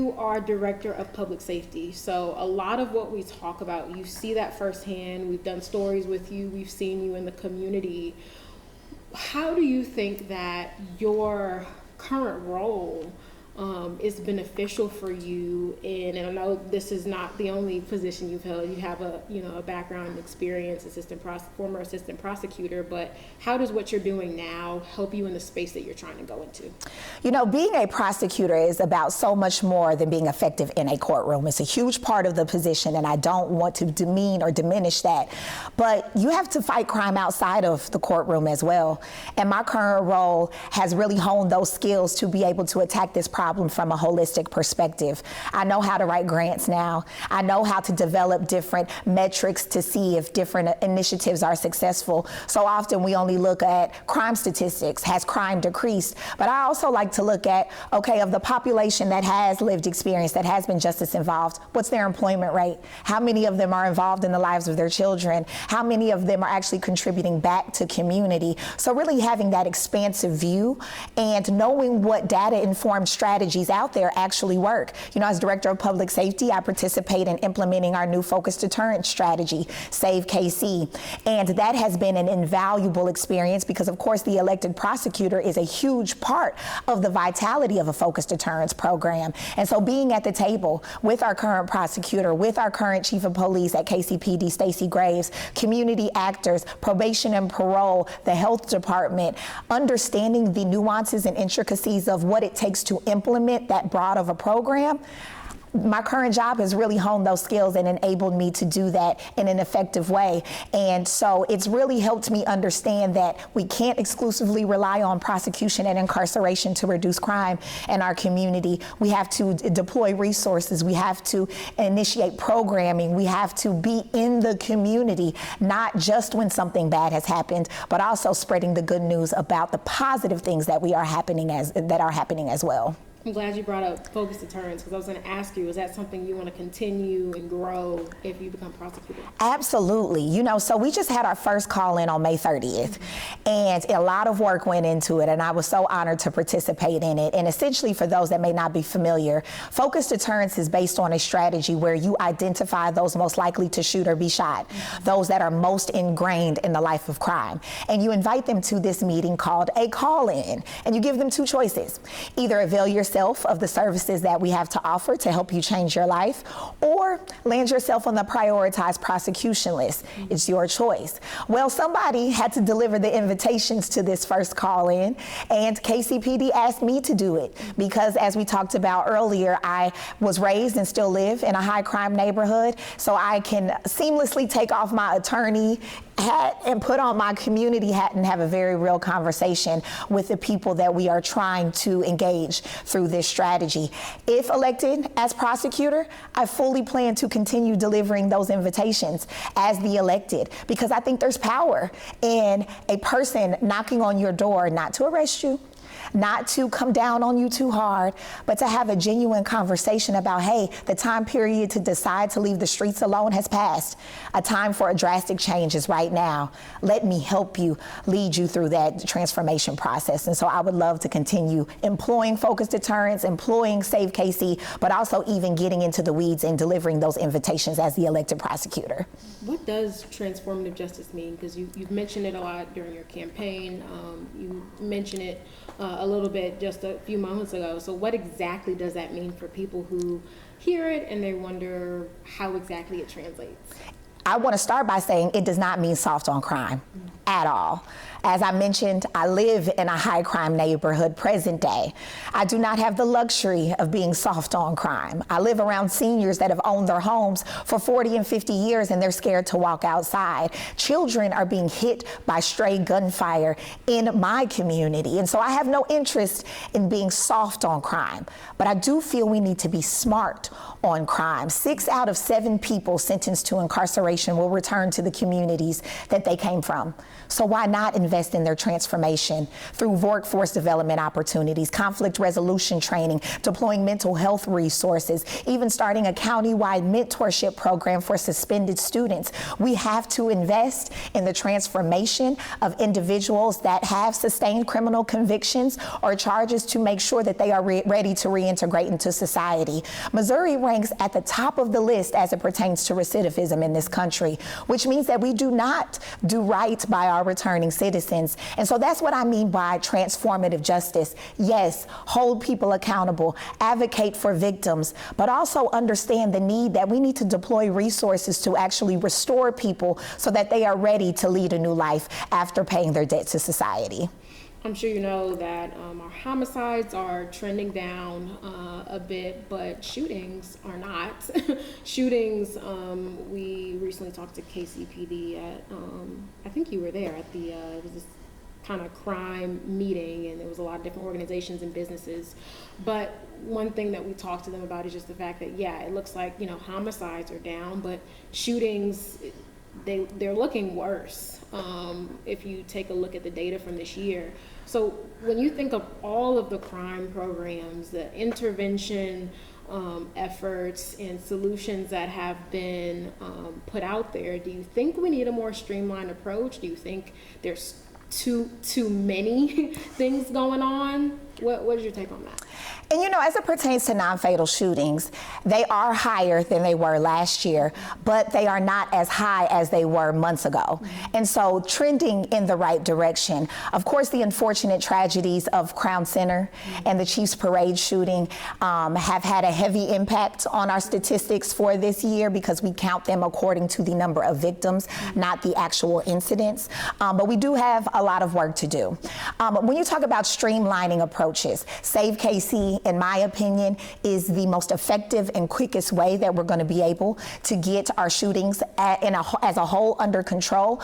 you are Director of Public Safety. So a lot of what we talk about, you see that firsthand. We've done stories with you. We've seen you in the community. How do you think that your current role is beneficial for you? And I know this is not the only position you've held. You have a background and experience, former assistant prosecutor, but how does what you're doing now help you in the space that you're trying to go into? Being a prosecutor is about so much more than being effective in a courtroom. It's a huge part of the position, and I don't want to demean or diminish that. But you have to fight crime outside of the courtroom as well. And my current role has really honed those skills to be able to attack this problem from a holistic perspective. I know how to write grants now. I know how to develop different metrics to see if different initiatives are successful. So often we only look at crime statistics. Has crime decreased? But I also like to look at, okay, of the population that has lived experience, that has been justice involved, what's their employment rate? How many of them are involved in the lives of their children? How many of them are actually contributing back to community? So really having that expansive view and knowing what data-informed strategies out there actually work. As Director of Public Safety, I participate in implementing our new focused deterrence strategy, Save KC. And that has been an invaluable experience because, of course, the elected prosecutor is a huge part of the vitality of a focused deterrence program. And so being at the table with our current prosecutor, with our current chief of police at KCPD, Stacey Graves, community actors, probation and parole, the health department, understanding the nuances and intricacies of what it takes to implement that broad of a program, my current job has really honed those skills and enabled me to do that in an effective way. And so it's really helped me understand that we can't exclusively rely on prosecution and incarceration to reduce crime in our community. We have to deploy resources. We have to initiate programming. We have to be in the community, not just when something bad has happened, but also spreading the good news about the positive things that are happening as well. I'm glad you brought up focused deterrence, because I was going to ask you, is that something you want to continue and grow if you become prosecutor? Absolutely. So we just had our first call in on May 30th, and a lot of work went into it, and I was so honored to participate in it. And essentially, for those that may not be familiar, focused deterrence is based on a strategy where you identify those most likely to shoot or be shot, those that are most ingrained in the life of crime. And you invite them to this meeting called a call-in, and you give them two choices. Either avail yourself of the services that we have to offer to help you change your life, or land yourself on the prioritized prosecution list. It's your choice. Well, somebody had to deliver the invitations to this first call-in, and KCPD asked me to do it because, as we talked about earlier, I was raised and still live in a high crime neighborhood, so I can seamlessly take off my attorney hat and put on my community hat and have a very real conversation with the people that we are trying to engage through this strategy. If elected as prosecutor, I fully plan to continue delivering those invitations as the elected, because I think there's power in a person knocking on your door, not to arrest you, not to come down on you too hard, but to have a genuine conversation about, hey, the time period to decide to leave the streets alone has passed. A time for a drastic change is right now. Let me help you, lead you through that transformation process. And so I would love to continue employing focused deterrence, employing Save KC, but also even getting into the weeds and delivering those invitations as the elected prosecutor. What does transformative justice mean? Because you've mentioned it a lot during your campaign. You mentioned it a little bit just a few moments ago. So what exactly does that mean for people who hear it and they wonder how exactly it translates? I want to start by saying it does not mean soft on crime at all. As I mentioned, I live in a high crime neighborhood present day. I do not have the luxury of being soft on crime. I live around seniors that have owned their homes for 40 and 50 years and they're scared to walk outside. Children are being hit by stray gunfire in my community. And so I have no interest in being soft on crime, but I do feel we need to be smart on crime. 6 out of 7 people sentenced to incarceration will return to the communities that they came from. So why not invest invest in their transformation through workforce development opportunities, conflict resolution training, deploying mental health resources, even starting a county-wide mentorship program for suspended students. We have to invest in the transformation of individuals that have sustained criminal convictions or charges to make sure that they are ready to reintegrate into society. Missouri ranks at the top of the list as it pertains to recidivism in this country, which means that we do not do right by our returning citizens. And so that's what I mean by transformative justice. Yes, hold people accountable, advocate for victims, but also understand the need that we need to deploy resources to actually restore people so that they are ready to lead a new life after paying their debt to society. I'm sure you know that our homicides are trending down a bit, but shootings are not. Shootings, we recently talked to KCPD at, I think you were there at the, it was this kind of crime meeting, and there was a lot of different organizations and businesses. But one thing that we talked to them about is just the fact that, yeah, it looks like, you know, homicides are down, but shootings, they're looking worse if you take a look at the data from this year. So when you think of all of the crime programs, the intervention efforts and solutions that have been put out there, do you think we need a more streamlined approach? Do you think there's too many things going on? What is your take on that? And you know, as it pertains to non-fatal shootings, they are higher than they were last year, but they are not as high as they were months ago. And so trending in the right direction. Of course, the unfortunate tragedies of Crown Center and the Chiefs Parade shooting have had a heavy impact on our statistics for this year because we count them according to the number of victims, not the actual incidents. But we do have a lot of work to do. When you talk about streamlining approaches, Save KC, in my opinion, is the most effective and quickest way that we're going to be able to get our shootings as a whole under control,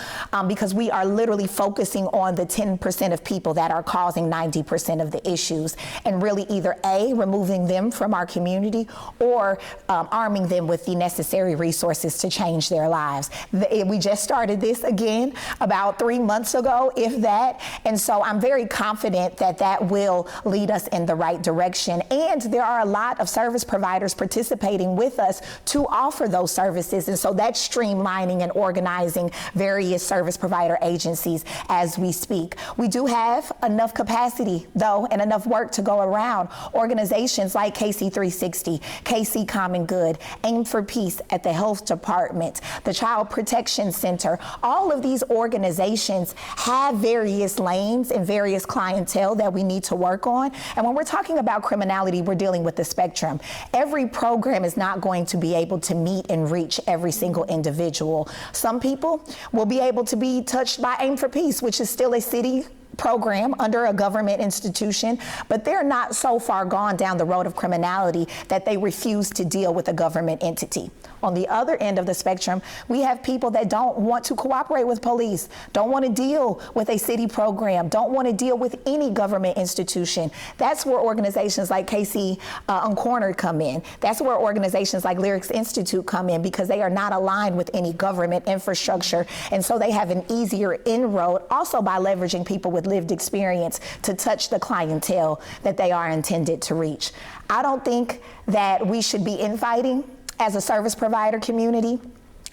because we are literally focusing on the 10% of people that are causing 90% of the issues, and really either A, removing them from our community, or arming them with the necessary resources to change their lives. We just started this again about 3 months ago, if that, and so I'm very confident that that will lead us in the right direction. And there are a lot of service providers participating with us to offer those services. And so that's streamlining and organizing various service provider agencies as we speak. We do have enough capacity, though, and enough work to go around. Organizations like KC 360, KC Common Good, Aim for Peace at the Health Department, the Child Protection Center, all of these organizations have various lanes and various clientele that we need to work on. And when we're talking about criminality, we're dealing with the spectrum. Every program is not going to be able to meet and reach every single individual. Some people will be able to be touched by Aim for Peace, which is still a city program under a government institution, but they're not so far gone down the road of criminality that they refuse to deal with a government entity. On the other end of the spectrum, we have people that don't want to cooperate with police, don't want to deal with a city program, don't want to deal with any government institution. That's where organizations like KC Uncornered come in. That's where organizations like Lyrics Institute come in, because they are not aligned with any government infrastructure, and so they have an easier inroad, also by leveraging people with lived experience to touch the clientele that they are intended to reach. I don't think that we should be infighting as a service provider community,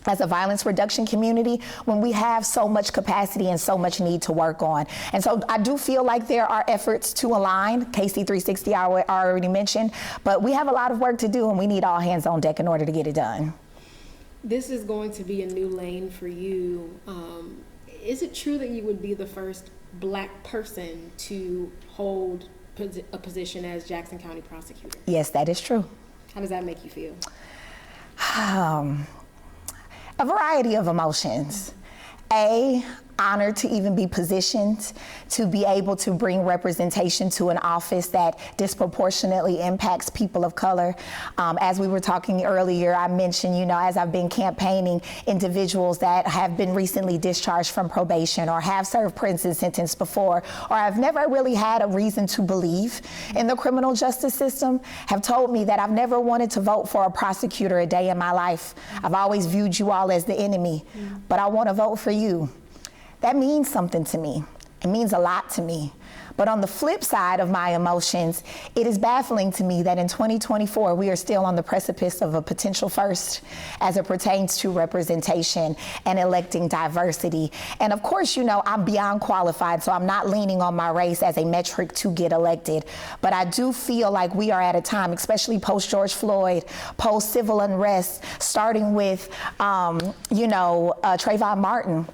as a violence reduction community, when we have so much capacity and so much need to work on. And so I do feel like there are efforts to align. KC 360 I already mentioned, but we have a lot of work to do, and we need all hands on deck in order to get it done. This is going to be a new lane for you. Is it true that you would be the first Black person to hold a position as Jackson County prosecutor? Yes, that is true. How does that make you feel? A variety of emotions. A, honored to even be positioned to be able to bring representation to an office that disproportionately impacts people of color. As we were talking earlier, I mentioned, you know, as I've been campaigning, individuals that have been recently discharged from probation or have served prison sentence before, or I've never really had a reason to believe in the criminal justice system, have told me that I've never wanted to vote for a prosecutor a day in my life. I've always viewed you all as the enemy, but I want to vote for you. That means something to me. It means a lot to me. But on the flip side of my emotions, it is baffling to me that in 2024, we are still on the precipice of a potential first as it pertains to representation and electing diversity. And of course, you know, I'm beyond qualified, so I'm not leaning on my race as a metric to get elected. But I do feel like we are at a time, especially post George Floyd, post civil unrest, starting with, Trayvon Martin,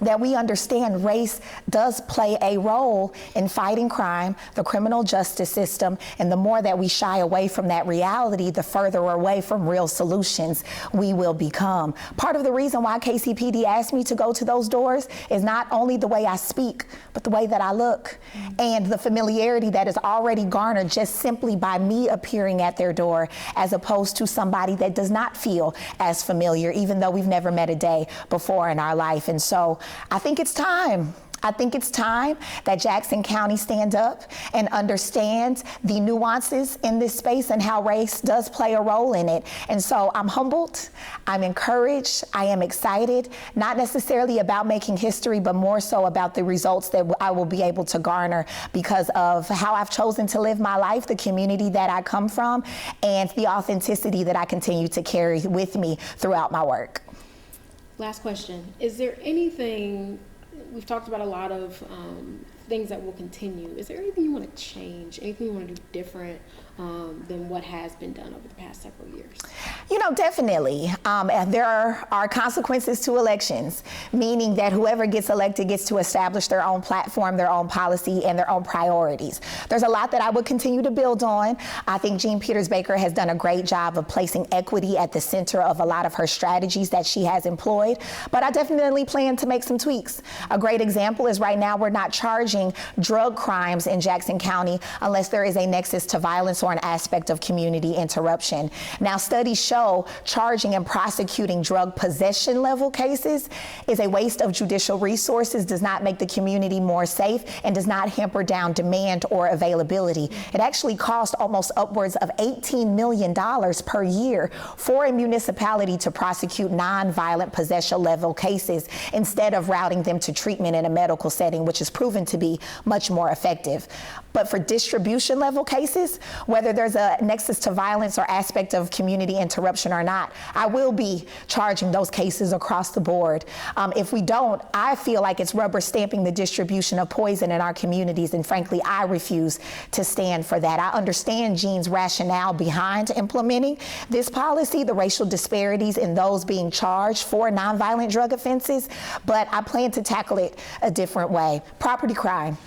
that we understand race does play a role in fighting crime, the criminal justice system, and the more that we shy away from that reality, the further away from real solutions we will become. Part of the reason why KCPD asked me to go to those doors is not only the way I speak, but the way that I look, and the familiarity that is already garnered just simply by me appearing at their door, as opposed to somebody that does not feel as familiar, even though we've never met a day before in our life. And so I think it's time. I think it's time that Jackson County stand up and understand the nuances in this space and how race does play a role in it. And so I'm humbled, I'm encouraged, I am excited, not necessarily about making history, but more so about the results that I will be able to garner because of how I've chosen to live my life, the community that I come from, and the authenticity that I continue to carry with me throughout my work. Last question. Is there anything, we've talked about a lot of things that will continue. Is there anything you want to change, anything you want to do different than what has been done over the past several years? You know, definitely. There are consequences to elections, meaning that whoever gets elected gets to establish their own platform, their own policy, and their own priorities. There's a lot that I would continue to build on. I think Jean Peters Baker has done a great job of placing equity at the center of a lot of her strategies that she has employed, but I definitely plan to make some tweaks. A great example is right now we're not charging drug crimes in Jackson County unless there is a nexus to violence or an aspect of community interruption. Now, studies show charging and prosecuting drug possession level cases is a waste of judicial resources, does not make the community more safe, and does not hamper down demand or availability. It actually costs almost upwards of $18 million per year for a municipality to prosecute nonviolent possession level cases instead of routing them to treatment in a medical setting, which is proven to be much more effective. But for distribution level cases, whether there's a nexus to violence or aspect of community interruption or not, I will be charging those cases across the board. If we don't, I feel like it's rubber stamping the distribution of poison in our communities, and frankly, I refuse to stand for that. I understand Jean's rationale behind implementing this policy, the racial disparities in those being charged for nonviolent drug offenses, but I plan to tackle it a different way. Property crime.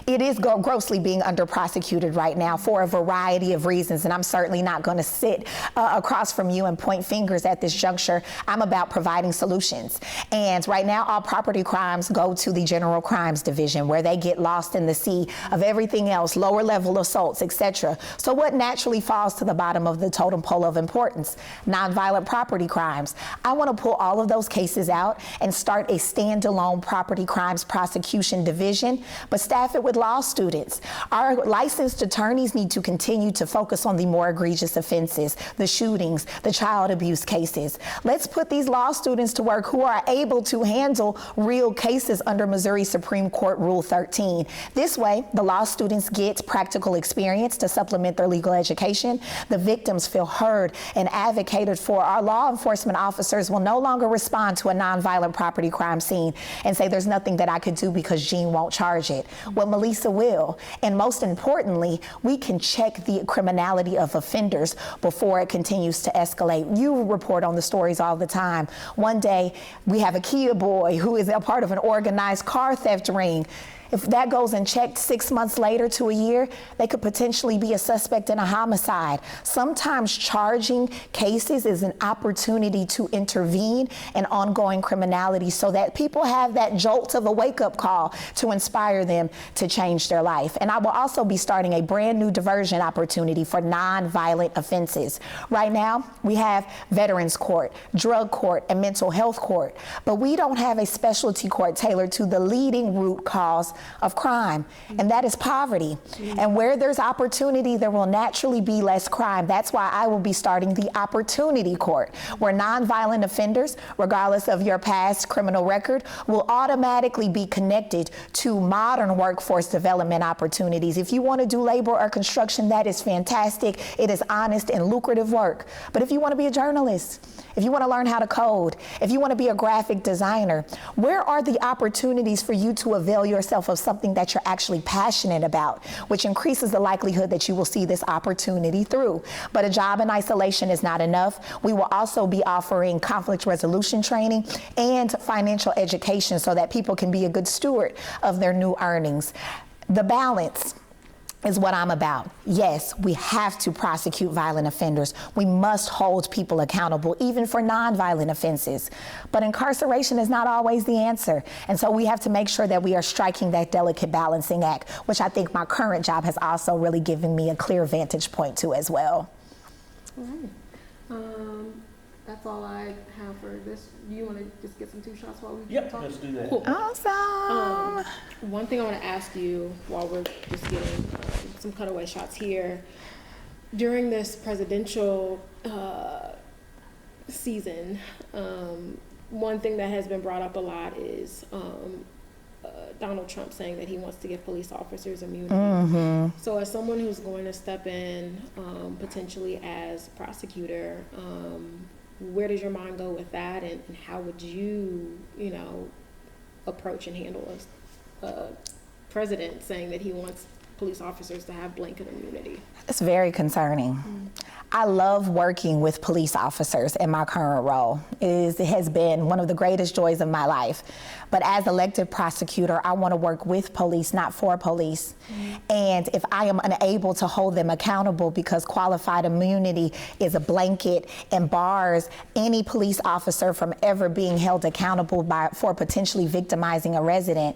It is grossly being under-prosecuted right now for a variety of reasons, and I'm certainly not going to sit across from you and point fingers at this juncture. I'm about providing solutions. And right now, all property crimes go to the General Crimes Division, where they get lost in the sea of everything else, lower-level assaults, etc. So what naturally falls to the bottom of the totem pole of importance? Nonviolent property crimes. I want to pull all of those cases out and start a standalone property crimes prosecution division, but staff it with law students. Our licensed attorneys need to continue to focus on the more egregious offenses, the shootings, the child abuse cases. Let's put these law students to work who are able to handle real cases under Missouri Supreme Court Rule 13. This way, the law students get practical experience to supplement their legal education. The victims feel heard and advocated for. Our law enforcement officers will no longer respond to a nonviolent property crime scene and say there's nothing that I could do because Jean won't charge it. Well, Melesa will. And most importantly, we can check the criminality of offenders before it continues to escalate. You report on the stories all the time. One day, we have a Kia boy who is a part of an organized car theft ring. If that goes unchecked 6 months later to a year, they could potentially be a suspect in a homicide. Sometimes charging cases is an opportunity to intervene in ongoing criminality so that people have that jolt of a wake-up call to inspire them to change their life. And I will also be starting a brand new diversion opportunity for nonviolent offenses. Right now, we have Veterans Court, Drug Court, and Mental Health Court, but we don't have a specialty court tailored to the leading root cause of crime, and that is poverty. And where there's opportunity, there will naturally be less crime. That's why I will be starting the Opportunity Court, where nonviolent offenders, regardless of your past criminal record, will automatically be connected to modern workforce development opportunities. If you want to do labor or construction, that is fantastic. It is honest and lucrative work. But if you want to be a journalist, if you want to learn how to code, if you want to be a graphic designer, where are the opportunities for you to avail yourself of something that you're actually passionate about, which increases the likelihood that you will see this opportunity through. But a job in isolation is not enough. We will also be offering conflict resolution training and financial education so that people can be a good steward of their new earnings. The balance is what I'm about. Yes, we have to prosecute violent offenders. We must hold people accountable, even for nonviolent offenses. But incarceration is not always the answer. And so we have to make sure that we are striking that delicate balancing act, which I think my current job has also really given me a clear vantage point to as well. All right. That's all I have for this. Do you want to just get some 2 shots while we talk? Let's do that. Cool. Awesome. One thing I want to ask you while we're just getting some cutaway shots here. During this presidential season, one thing that has been brought up a lot is Donald Trump saying that he wants to give police officers immunity. So as someone who's going to step in potentially as prosecutor, where does your mind go with that, and how would you, approach and handle a president saying that he wants police officers to have blanket immunity? It's very concerning. I love working with police officers in my current role. It has been one of the greatest joys of my life. But as elected prosecutor, I want to work with police, not for police. And if I am unable to hold them accountable because qualified immunity is a blanket and bars any police officer from ever being held accountable for potentially victimizing a resident,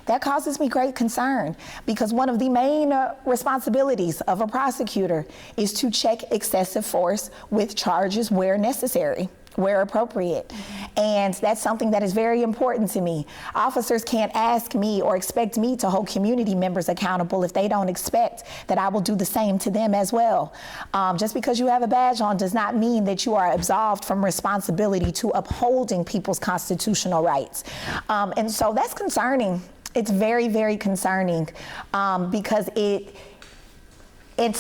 that causes me great concern, because one of the main responsibilities of a prosecutor is to check excessive force with charges where necessary, where appropriate. And that's something that is very important to me. Officers can't ask me or expect me to hold community members accountable if they don't expect that I will do the same to them as well. Just because you have a badge on does not mean that you are absolved from responsibility to upholding people's constitutional rights. And so that's concerning. It's very, very concerning because it's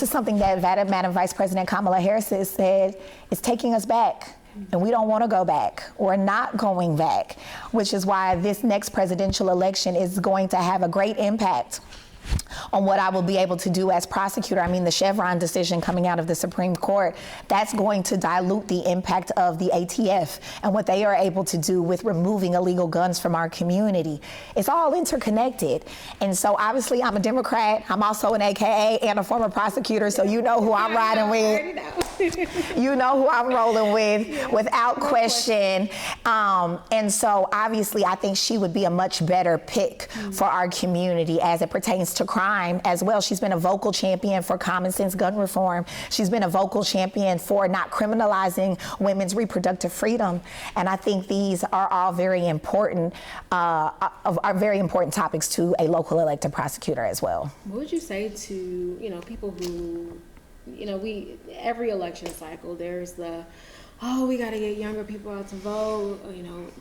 something that Madam Vice President Kamala Harris has said is taking us back. And we don't want to go back. We're not going back, which is why this next presidential election is going to have a great impact on what I will be able to do as prosecutor. I mean, the Chevron decision coming out of the Supreme Court, that's going to dilute the impact of the ATF and what they are able to do with removing illegal guns from our community. It's all interconnected. And so obviously I'm a Democrat. I'm also an AKA and a former prosecutor, so you know who I'm riding with. You know who I'm rolling with, without question. And so obviously I think she would be a much better pick for our community as it pertains to crime as well. She's been a vocal champion for common sense gun reform. She's been a vocal champion for not criminalizing women's reproductive freedom. And I think these are all very important, are very important topics to a local elected prosecutor as well. What would you say to, people who, every election cycle, there's we got to get younger people out to vote.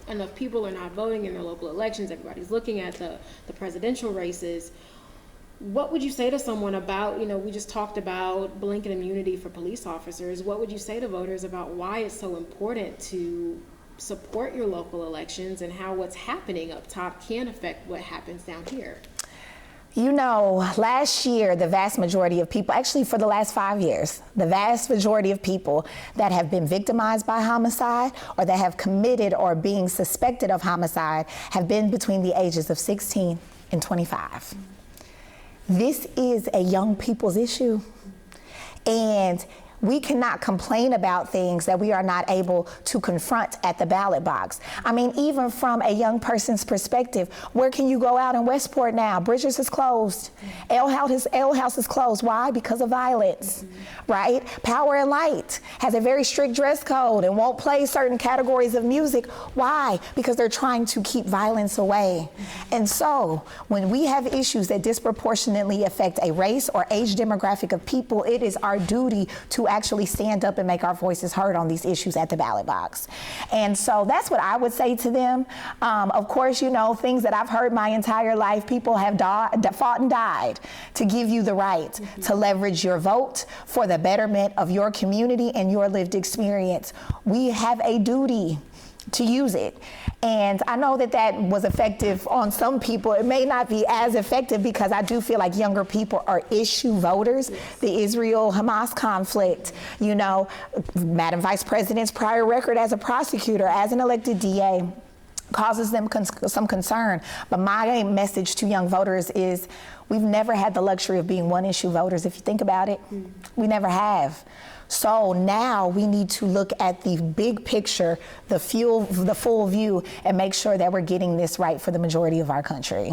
Enough people are not voting in their local elections. Everybody's looking at the presidential races. What would you say to someone about, we just talked about blanket immunity for police officers. What would you say to voters about why it's so important to support your local elections and how what's happening up top can affect what happens down here? Last year, the vast majority of people, actually for the last 5 years, the vast majority of people that have been victimized by homicide or that have committed or being suspected of homicide have been between the ages of 16 and 25. This is a young people's issue. And We cannot complain about things that we are not able to confront at the ballot box. I mean, even from a young person's perspective, where can you go out in Westport now? Bridges is closed. Ale House is closed. Why? Because of violence, right? Power and Light has a very strict dress code and won't play certain categories of music. Why? Because they're trying to keep violence away. And so when we have issues that disproportionately affect a race or age demographic of people, it is our duty to actually stand up and make our voices heard on these issues at the ballot box. And so that's what I would say to them. Of course, you know, things that I've heard my entire life, people have fought and died to give you the right to leverage your vote for the betterment of your community and your lived experience. We have a duty to use it. And I know that that was effective on some people. It may not be as effective because I do feel like younger people are issue voters. The Israel-Hamas conflict, you know, Madam Vice President's prior record as a prosecutor, as an elected DA, causes them some concern. But my message to young voters is we've never had the luxury of being one issue voters, if you think about it. We never have. So now we need to look at the big picture, the full view, and make sure that we're getting this right for the majority of our country.